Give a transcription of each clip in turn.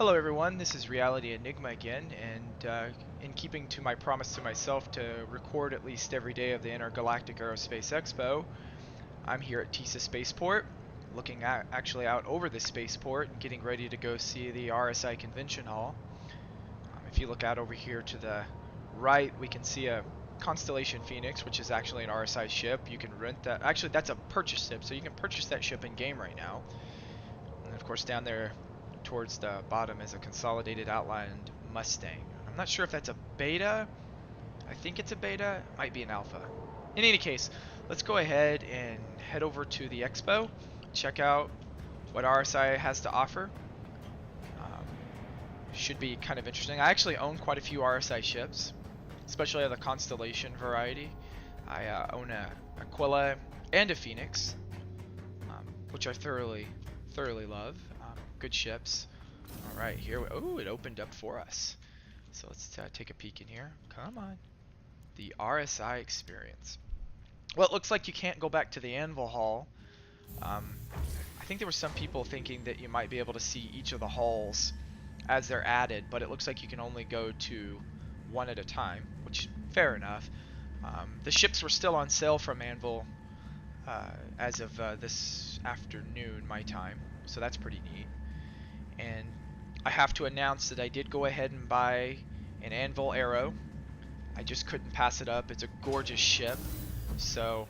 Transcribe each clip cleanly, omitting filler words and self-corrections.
Hello everyone, this is Reality Enigma again, and in keeping to my promise to myself to record at least every day of the Intergalactic Aerospace Expo, I'm here at TISA Spaceport, looking actually out over the spaceport and getting ready to go see the RSI Convention Hall. If you look out over here to the right, we can see a Constellation Phoenix, which is actually an RSI ship. You can rent that. Actually, that's a purchase ship, so you can purchase that ship in game right now. And of course, down there towards the bottom is a Consolidated Outlined Mustang. I'm not sure if that's a beta. I think it's a beta. It might be an alpha. In any case, let's go ahead and head over to the expo, check out what RSI has to offer. Should be kind of interesting. I actually own quite a few RSI ships, especially the Constellation variety. I own a Aquila and a Phoenix, which I thoroughly love. Good ships. All right, here. Oh, it opened up for us. So let's take a peek in here. Come on. The RSI experience. Well, it looks like you can't go back to the Anvil Hall. I think there were some people thinking that you might be able to see each of the halls as they're added, but it looks like you can only go to one at a time, which fair enough. The ships were still on sale from Anvil as of this afternoon, my time, so that's pretty neat. And I have to announce that I did go ahead and buy an Anvil Arrow. I just couldn't pass it up. It's a gorgeous ship, so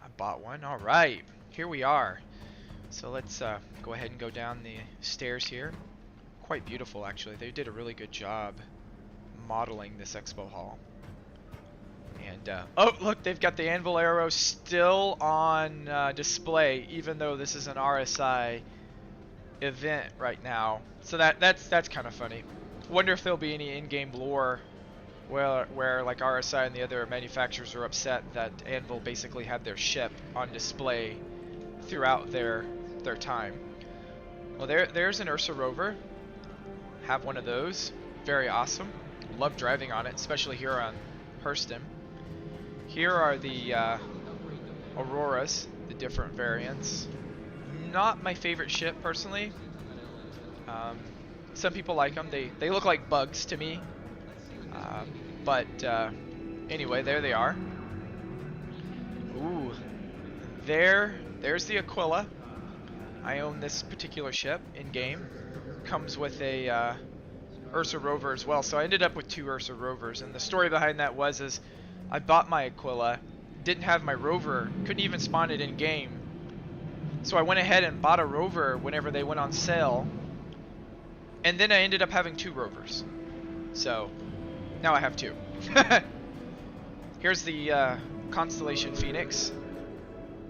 I bought one. All right, here we are. So let's go ahead and go down the stairs here. Quite beautiful, actually. They did a really good job modeling this expo hall. And oh, look, they've got the Anvil Arrow still on display, even though this is an RSI event right now. So that's kind of funny. Wonder if there'll be any in-game lore where like RSI and the other manufacturers are upset that Anvil basically had their ship on display throughout their time. Well, there's an Ursa rover. Have one of those. Very awesome. Love driving on it, especially here on Hurston. Here are the Auroras, the different variants. Not my favorite ship personally. Some people like them. They look like bugs to me. But anyway, there they are. Ooh, there's the Aquila. I own this particular ship in game. Comes with a Ursa rover as well, so I ended up with two Ursa rovers. And the story behind that is I bought my Aquila, didn't have my rover, couldn't even spawn it in game. So I went ahead and bought a rover whenever they went on sale, and then I ended up having two rovers. So now I have two. Here's the Constellation Phoenix.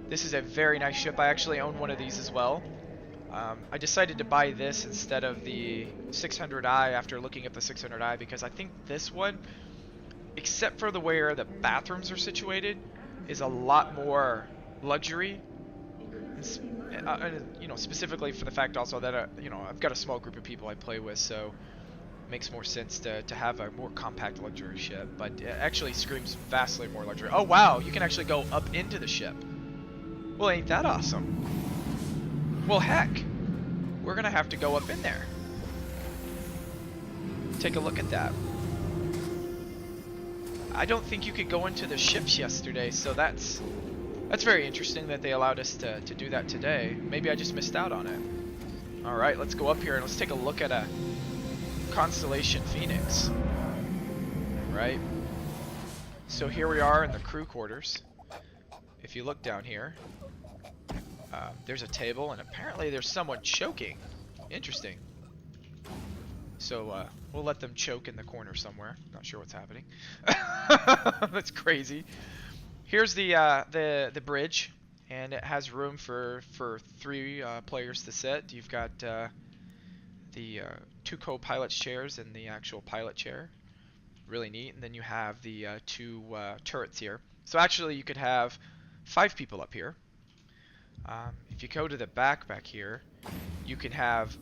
This is a very nice ship. I actually own one of these as well. I decided to buy this instead of the 600i after looking at the 600i because I think this one, except for the where the bathrooms are situated, is a lot more luxury. You know, specifically for the fact also that you know, I've got a small group of people I play with, so it makes more sense to have a more compact luxury ship. But it actually screams vastly more luxury. Oh wow, you can actually go up into the ship. Well, ain't that awesome? Well, heck, we're gonna have to go up in there. Take a look at that. I don't think you could go into the ships yesterday, so that's very interesting that they allowed us to do that today. Maybe I just missed out on it. All right, let's go up here and let's take a look at a Constellation Phoenix. All right. So here we are in the crew quarters. If you look down here, there's a table, and apparently there's someone choking. Interesting. So we'll let them choke in the corner somewhere. Not sure what's happening. That's crazy. Here's the bridge, and it has room for three players to sit. You've got the two co-pilot's chairs and the actual pilot chair. Really neat. And then you have the two turrets here. So actually, you could have 5 people up here. If you go to the back here, you can have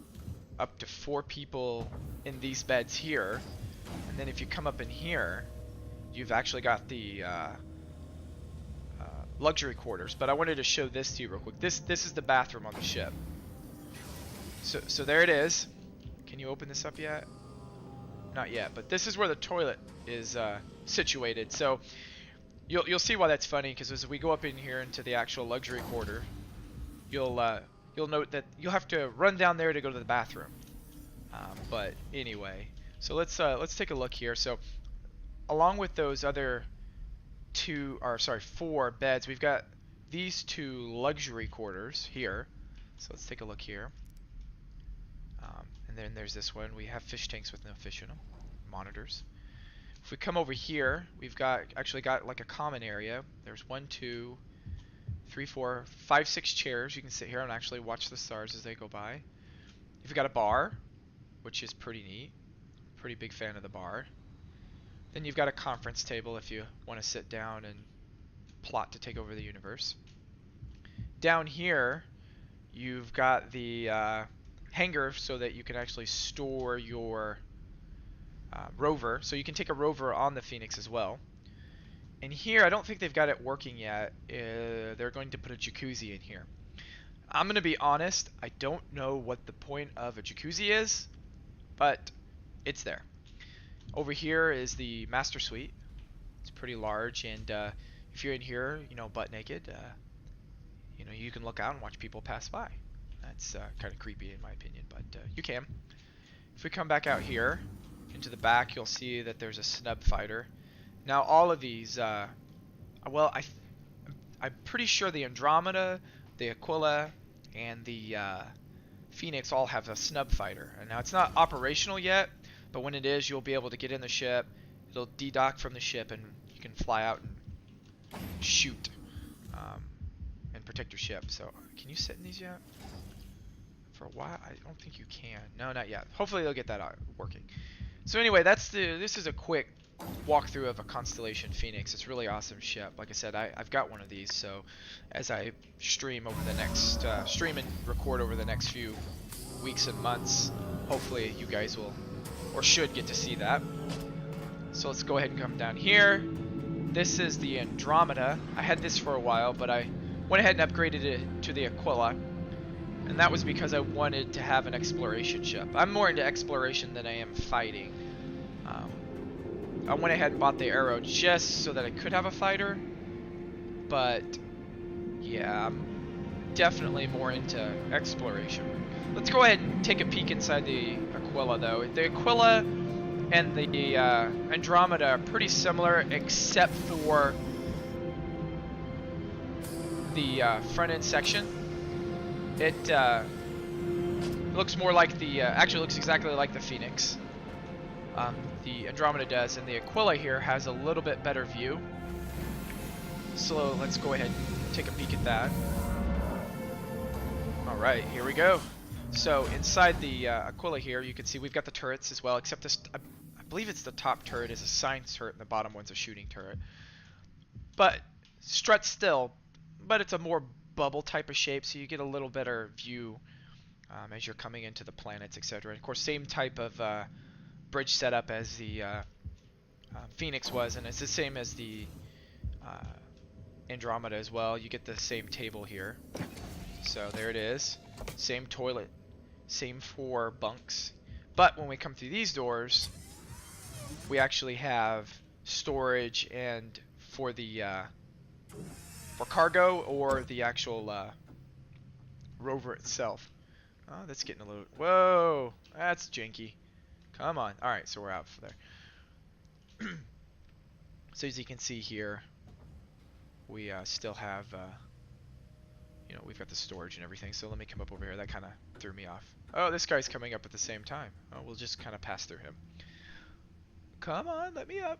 up to 4 people in these beds here. And then if you come up in here, you've actually got the luxury quarters. But I wanted to show this to you real quick. This is the bathroom on the ship. So there it is. Can you open this up yet? Not yet, but this is where the toilet is situated. So you'll see why that's funny, because as we go up in here into the actual luxury quarter, you'll note that you'll have to run down there to go to the bathroom. But anyway, so let's take a look here. So along with those other four beds, we've got these 2 luxury quarters here. So let's take a look here. And then there's this one. We have fish tanks with no fish in them, monitors. If we come over here, we've actually got like a common area. There's 1, 2, 3, 4, 5, 6 chairs. You can sit here and actually watch the stars as they go by. You've got a bar, which is pretty neat. Pretty big fan of the bar. Then you've got a conference table if you want to sit down and plot to take over the universe. Down here, you've got the hangar so that you can actually store your rover. So you can take a rover on the Phoenix as well. And here, I don't think they've got it working yet. They're going to put a jacuzzi in here. I'm going to be honest, I don't know what the point of a jacuzzi is, but it's there. Over here is the master suite. It's pretty large, and if you're in here, butt naked, you can look out and watch people pass by. That's kind of creepy in my opinion, but you can. If we come back out here into the back, you'll see that there's a snub fighter. Now all of these, well, I'm pretty sure the Andromeda, the Aquila, and the Phoenix all have a snub fighter. And now it's not operational yet, but when it is, you'll be able to get in the ship. It'll de-dock from the ship, and you can fly out and shoot and protect your ship. So, can you sit in these yet? For a while, I don't think you can. No, not yet. Hopefully, they'll get that out working. So anyway, this is a quick walkthrough of a Constellation Phoenix. It's a really awesome ship. Like I said, I've got one of these. So as I stream over the next stream and record over the next few weeks and months, hopefully you guys will or should get to see that. So let's go ahead and come down here. This is the Andromeda. I had this for a while, but I went ahead and upgraded it to the Aquila. And that was because I wanted to have an exploration ship. I'm more into exploration than I am fighting. I went ahead and bought the Arrow just so that I could have a fighter. But yeah, I'm definitely more into exploration. Let's go ahead and take a peek inside the Aquila though. The Aquila and the Andromeda are pretty similar except for the front end section. It looks more like the, actually looks exactly like the Phoenix. The Andromeda does, and the Aquila here has a little bit better view. So let's go ahead and take a peek at that. Alright, here we go. So inside the Aquila here, you can see we've got the turrets as well, except this, I believe it's the top turret is a science turret and the bottom one's a shooting turret. But struts still, but it's a more bubble type of shape, so you get a little better view as you're coming into the planets, etc. Of course, same type of bridge setup as the Phoenix was, and it's the same as the Andromeda as well. You get the same table here. So there it is. Same toilet, same 4 bunks. But when we come through these doors, we actually have storage and for the for cargo or the actual rover itself. Oh, that's getting a little... Whoa! That's janky. Come on. Alright, so we're out for there. So as you can see here, we still have... you know, we've got the storage and everything. So let me come up over here. That kind of threw me off. Oh, this guy's coming up at the same time. Oh, we'll just kind of pass through him. Come on, let me up.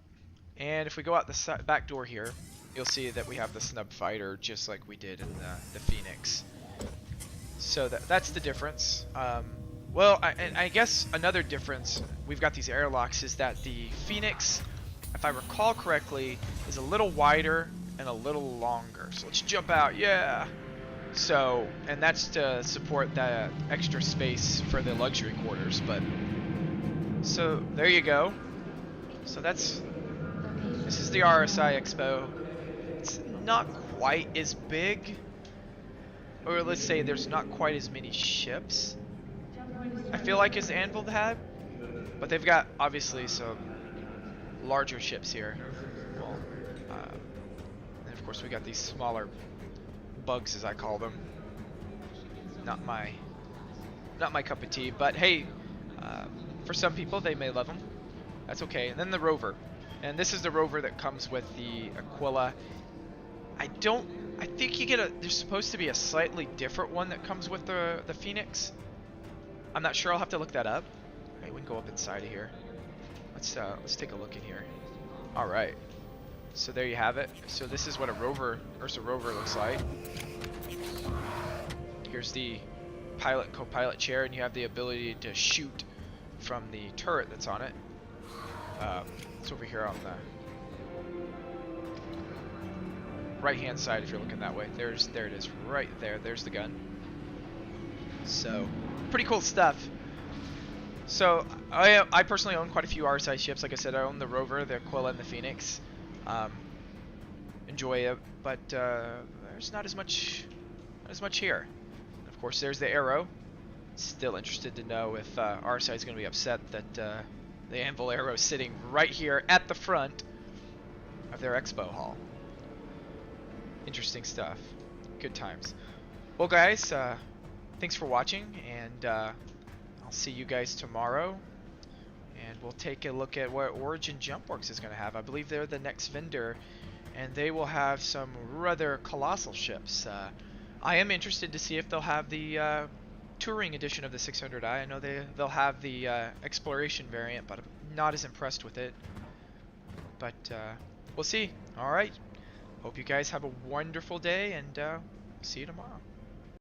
And if we go out the back door here, you'll see that we have the snub fighter just like we did in the Phoenix. So that's the difference. Well, I guess another difference, we've got these airlocks, is that the Phoenix, if I recall correctly, is a little wider and a little longer. So let's jump out, yeah! So, and that's to support the extra space for the luxury quarters, but... So, there you go. So this is the RSI Expo. It's not quite as big, or let's say there's not quite as many ships. I feel like his Anvil had, but they've got obviously some larger ships here. Well, and of course we got these smaller bugs, as I call them. Not my cup of tea, but hey, for some people they may love them. That's okay. And then the rover, and this is the rover that comes with the Aquila. I think you get there's supposed to be a slightly different one that comes with the Phoenix. I'm not sure. I'll have to look that up. Okay, we can go up inside of here. Let's take a look in here. All right. So there you have it. So this is what a rover, Ursa rover looks like. Here's the pilot, co-pilot chair, and you have the ability to shoot from the turret that's on it. It's over here on the right-hand side if you're looking that way. There it is, right there. There's the gun. So pretty cool stuff. So I personally own quite a few RSI ships. Like I said, I own the Rover, the Aquila, and the Phoenix. Enjoy it, but there's not as much here. And of course, there's the Arrow. Still interested to know if RSI is going to be upset that the Anvil Arrow is sitting right here at the front of their expo hall. Interesting stuff. Good times. Well, guys, thanks for watching, and I'll see you guys tomorrow. And we'll take a look at what Origin Jumpworks is going to have. I believe they're the next vendor, and they will have some rather colossal ships. I am interested to see if they'll have the touring edition of the 600i. I know they'll have the exploration variant, but I'm not as impressed with it. But we'll see. All right. Hope you guys have a wonderful day, and see you tomorrow.